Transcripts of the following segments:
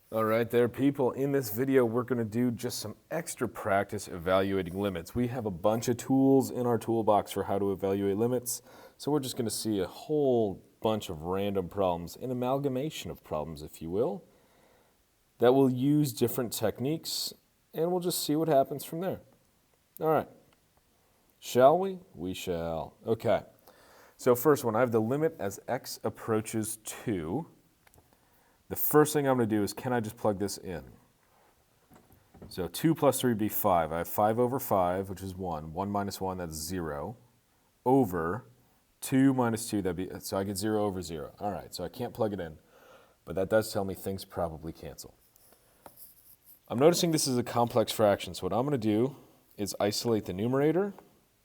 All right there, people. In this video, we're going to do just some extra practice evaluating limits. We have a bunch of tools in our toolbox for how to evaluate limits, so we're just going to see a whole bunch of random problems, an amalgamation of problems, if you will, that will use different techniques, and we'll just see what happens from there. All right. Shall we? We shall. Okay. So first one, I have the limit as x approaches 2. The first thing I'm going to do is, can I just plug this in? So 2 plus 3 would be 5. I have 5 over 5, which is 1. 1 minus 1, that's 0. Over 2 minus 2, that'd be, so I get 0 over 0. All right, so I can't plug it in. But that does tell me things probably cancel. I'm noticing this is a complex fraction, so what I'm going to do is isolate the numerator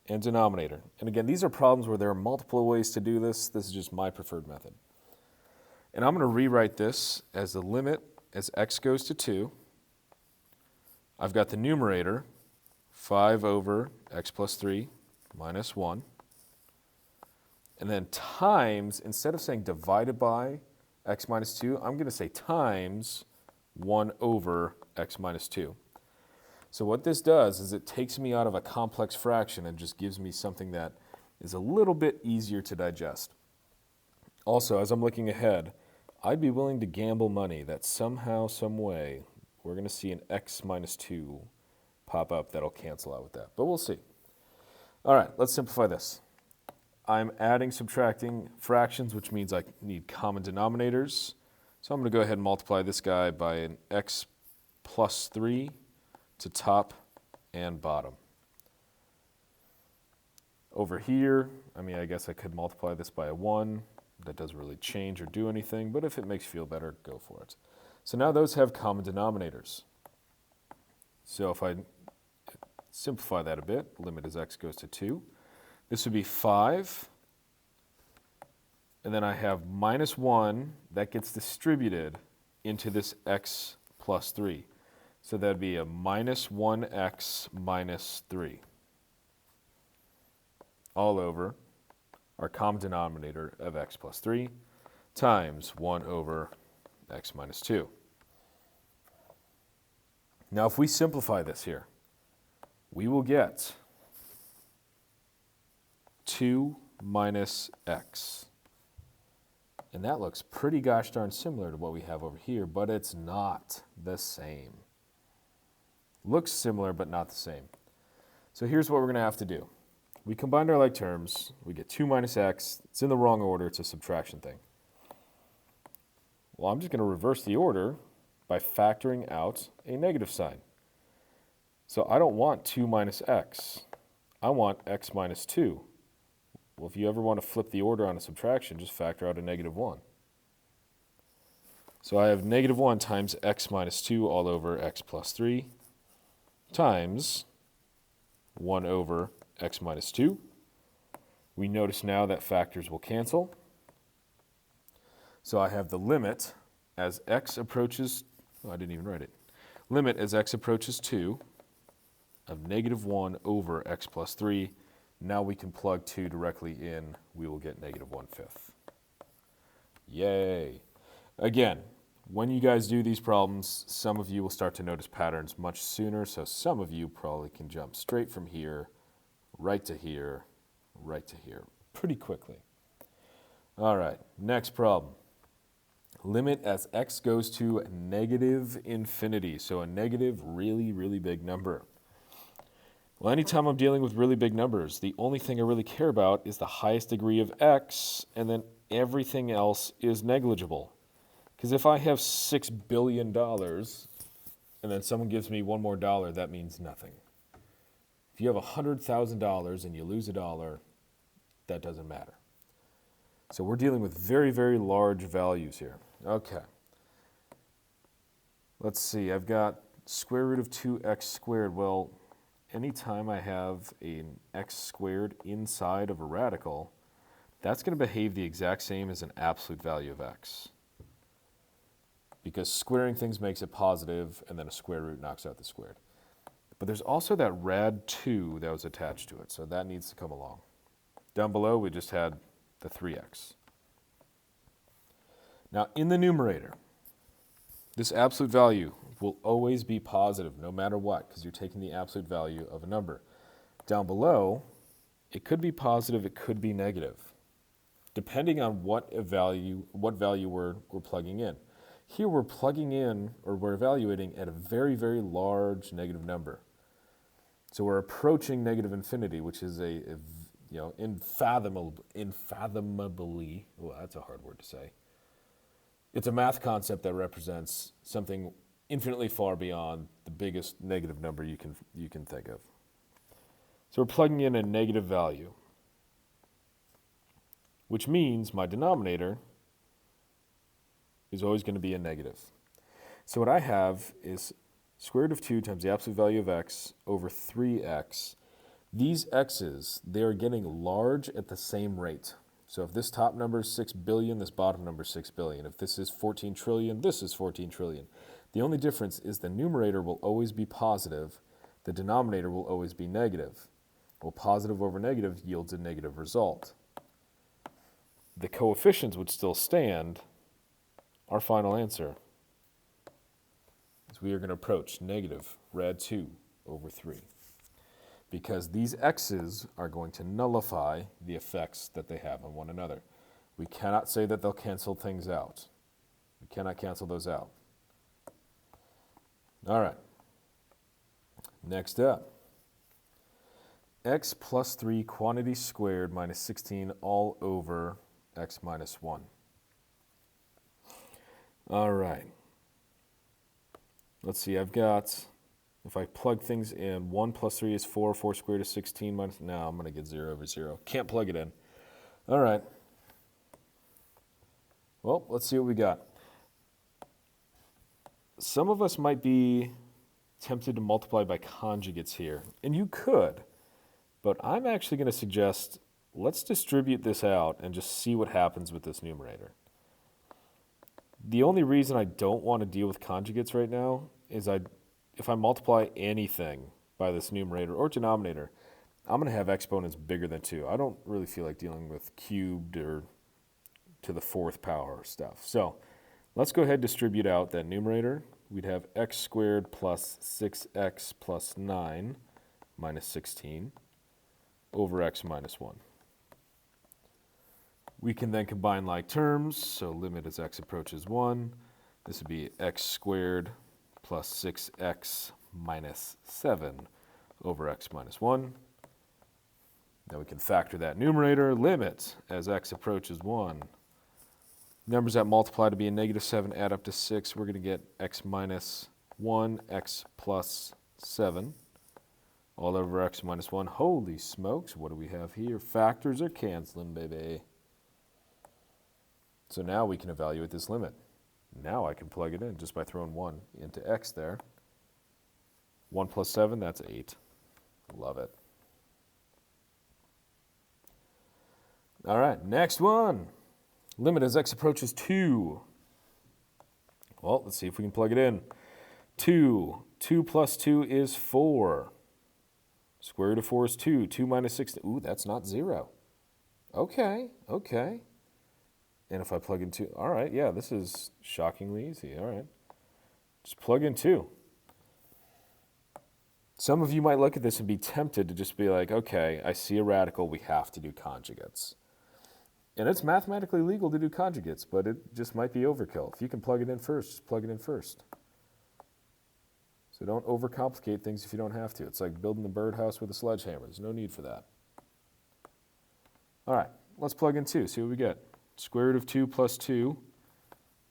and denominator. And again, these are problems where there are multiple ways to do this. This is just my preferred method. And I'm going to rewrite this as the limit as x goes to 2. I've got the numerator, 5 over x plus 3 minus 1. And then times, instead of saying divided by x minus 2, I'm going to say times 1 over x minus 2. So what this does is it takes me out of a complex fraction and just gives me something that is a little bit easier to digest. Also, as I'm looking ahead, I'd be willing to gamble money that somehow, some way, we're going to see an x minus 2 pop up that'll cancel out with that. But we'll see. All right, let's simplify this. I'm adding, subtracting fractions, which means I need common denominators. So I'm going to go ahead and multiply this guy by an x plus 3 to top and bottom. Over here, I guess I could multiply this by a 1. That doesn't really change or do anything, but if it makes you feel better, go for it. So now those have common denominators. So if I simplify that a bit, limit as x goes to 2, this would be 5, and then I have minus 1 that gets distributed into this x plus 3. So that'd be a minus 1x minus 3 all over our common denominator of x plus 3 times 1 over x minus 2. Now if we simplify this here, we will get 2 minus x. And that looks pretty gosh darn similar to what we have over here, but it's not the same. Looks similar, but not the same. So here's what we're going to have to do. We combined our like terms. We get 2 minus x. It's in the wrong order. It's a subtraction thing. Well, I'm just going to reverse the order by factoring out a negative sign. So I don't want 2 minus x. I want x minus 2. Well, if you ever want to flip the order on a subtraction, just factor out a negative 1. So I have negative 1 times x minus 2 all over x plus 3 times 1 over x minus 2. We notice now that factors will cancel. So I have the limit as x approaches, I didn't even write it. Limit as x approaches 2 of negative 1 over x plus 3. Now we can plug 2 directly in. We will get negative 1/5. Yay. Again, when you guys do these problems, some of you will start to notice patterns much sooner, so some of you probably can jump straight from here, right to here, right to here, pretty quickly. All right, next problem. Limit as x goes to negative infinity, so a negative, really, really big number. Well, anytime I'm dealing with really big numbers, the only thing I really care about is the highest degree of x, and then everything else is negligible. Because if I have $6 billion and then someone gives me one more dollar, that means nothing. If you have $100,000 and you lose a dollar, that doesn't matter. So we're dealing with very, very large values here. Okay. Let's see, I've got square root of 2x squared. Well, anytime I have an x squared inside of a radical, that's going to behave the exact same as an absolute value of x. Because squaring things makes it positive, and then a square root knocks out the squared. But there's also that rad 2 that was attached to it, so that needs to come along. Down below, we just had the 3x. Now, in the numerator, This absolute value will always be positive no matter what, because you're taking the absolute value of a number. Down below, it could be positive, it could be negative, depending on what value we're plugging in. Here we're plugging in, or we're evaluating at a very, very large negative number. So we're approaching negative infinity, which is unfathomably, oh, that's a hard word to say. It's a math concept that represents something infinitely far beyond the biggest negative number you can think of. So we're plugging in a negative value, which means my denominator is always going to be a negative. So what I have is square root of 2 times the absolute value of x over 3x. These x's, they are getting large at the same rate. So if this top number is 6 billion, this bottom number is 6 billion. If this is 14 trillion, this is 14 trillion. The only difference is the numerator will always be positive, the denominator will always be negative. Well, positive over negative yields a negative result. The coefficients would still stand. Our final answer is we are going to approach negative rad 2 over 3. Because these x's are going to nullify the effects that they have on one another. We cannot say that they'll cancel things out. We cannot cancel those out. All right. Next up. X plus 3 quantity squared minus 16 all over x minus 1. All right. Let's see, I've got, if I plug things in, 1 plus 3 is 4, 4 squared is 16 minus, no, I'm going to get 0 over 0. Can't plug it in. All right. Well, let's see what we got. Some of us might be tempted to multiply by conjugates here, and you could, but I'm actually going to suggest let's distribute this out and just see what happens with this numerator. The only reason I don't want to deal with conjugates right now is if I multiply anything by this numerator or denominator, I'm going to have exponents bigger than 2. I don't really feel like dealing with cubed or to the 4th power stuff. So let's go ahead and distribute out that numerator. We'd have x squared plus 6x plus 9 minus 16 over x minus 1. We can then combine like terms, so limit as x approaches 1. This would be x squared plus 6x minus 7 over x minus 1. Then we can factor that numerator, limit as x approaches 1. Numbers that multiply to be a negative 7 add up to 6. We're going to get x minus 1, x plus 7, all over x minus 1. Holy smokes, what do we have here? Factors are canceling, baby. So now we can evaluate this limit. Now I can plug it in just by throwing 1 into x there. 1 plus 7, that's 8. Love it. All right, next one. Limit as x approaches 2. Well, let's see if we can plug it in. 2. 2 plus 2 is 4. Square root of 4 is 2. 2 minus 6, ooh, that's not 0. Okay, okay. And if I plug in 2, all right, yeah, this is shockingly easy. All right, just plug in 2. Some of you might look at this and be tempted to just be like, okay, I see a radical, we have to do conjugates. And it's mathematically legal to do conjugates, but it just might be overkill. If you can plug it in first, just plug it in first. So don't overcomplicate things if you don't have to. It's like building the birdhouse with a sledgehammer. There's no need for that. All right, let's plug in 2, see what we get. Square root of 2 plus 2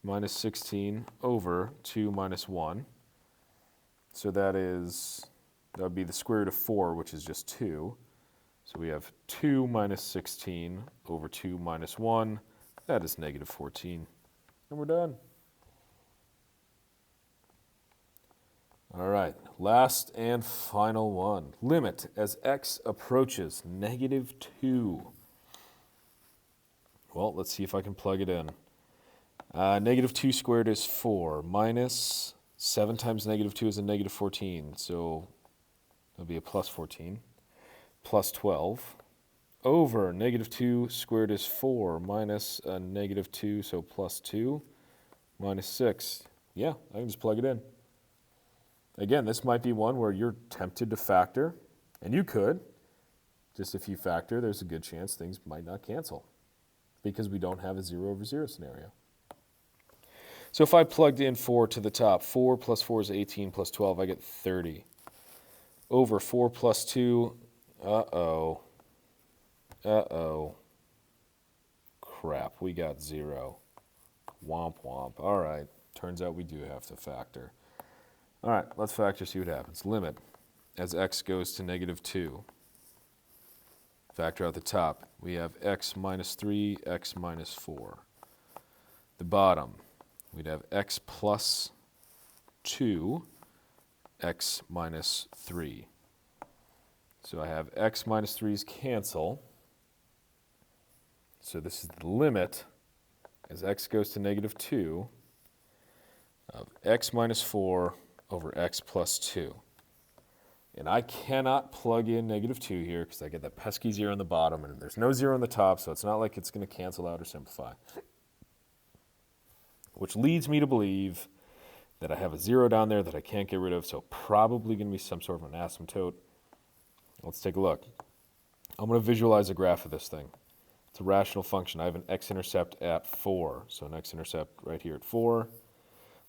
minus 16 over 2 minus 1. So that would be the square root of 4, which is just 2. So we have 2 minus 16 over 2 minus 1. That is negative 14. And we're done. All right, last and final one. Limit as x approaches negative 2. Well, let's see if I can plug it in. Negative 2 squared is 4. Minus 7 times negative 2 is a negative 14. So that'll be a plus 14. Plus 12. Over negative 2 squared is 4. Minus a negative 2, so plus 2. Minus 6. Yeah, I can just plug it in. Again, this might be one where you're tempted to factor, and you could. Just if you factor, there's a good chance things might not cancel because we don't have a 0 over 0 scenario. So if I plugged in 4 to the top, 4 plus 4 is 18 plus 12, I get 30. Over 4 plus 2, uh-oh. Uh-oh. Crap, we got 0. Womp womp. All right, turns out we do have to factor. All right, let's factor, see what happens. Limit as x goes to -2. Factor out the top. We have x minus 3, x minus 4. The bottom, we'd have x plus 2, x minus 3. So I have x minus 3's cancel. So this is the limit as x goes to -2 of x minus 4 over x plus 2. And I cannot plug in -2 here because I get that pesky 0 on the bottom, and there's no 0 on the top, so it's not like it's going to cancel out or simplify. Which leads me to believe that I have a 0 down there that I can't get rid of, so probably going to be some sort of an asymptote. Let's take a look. I'm going to visualize a graph of this thing. It's a rational function. I have an x-intercept at 4, so an x-intercept right here at 4.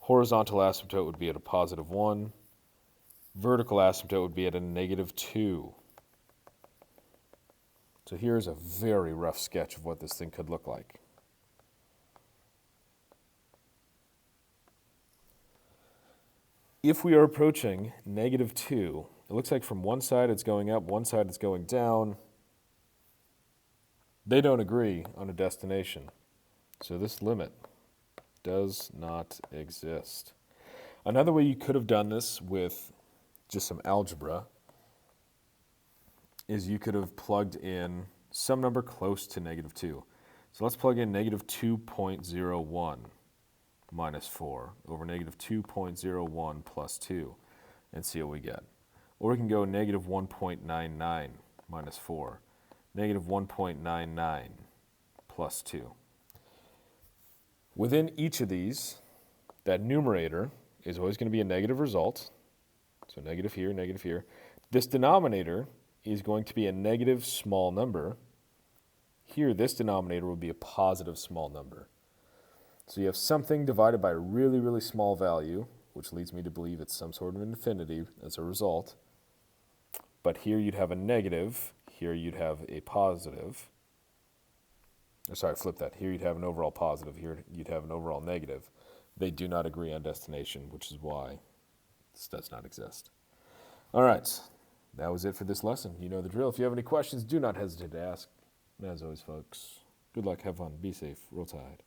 Horizontal asymptote would be at a +1. Vertical asymptote would be at a -2. So here's a very rough sketch of what this thing could look like. If we are approaching -2, it looks like from one side it's going up, one side it's going down. They don't agree on a destination. So this limit does not exist. Another way you could have done this with just some algebra is you could have plugged in some number close to -2. So let's plug in -2.01 minus 4 over -2.01 plus 2 and see what we get. Or we can go -1.99 minus 4, -1.99 plus 2. Within each of these, that numerator is always going to be a negative result. So negative here, negative here. This denominator is going to be a negative small number. Here, this denominator will be a positive small number. So you have something divided by a really, really small value, which leads me to believe it's some sort of infinity as a result. But here you'd have a negative. Here you'd have a positive. Or sorry, flip that. Here you'd have an overall positive. Here you'd have an overall negative. They do not agree on destination, which is why this does not exist. All right, that was it for this lesson. You know the drill. If you have any questions, do not hesitate to ask. And as always, folks, good luck, have fun, be safe, roll tide.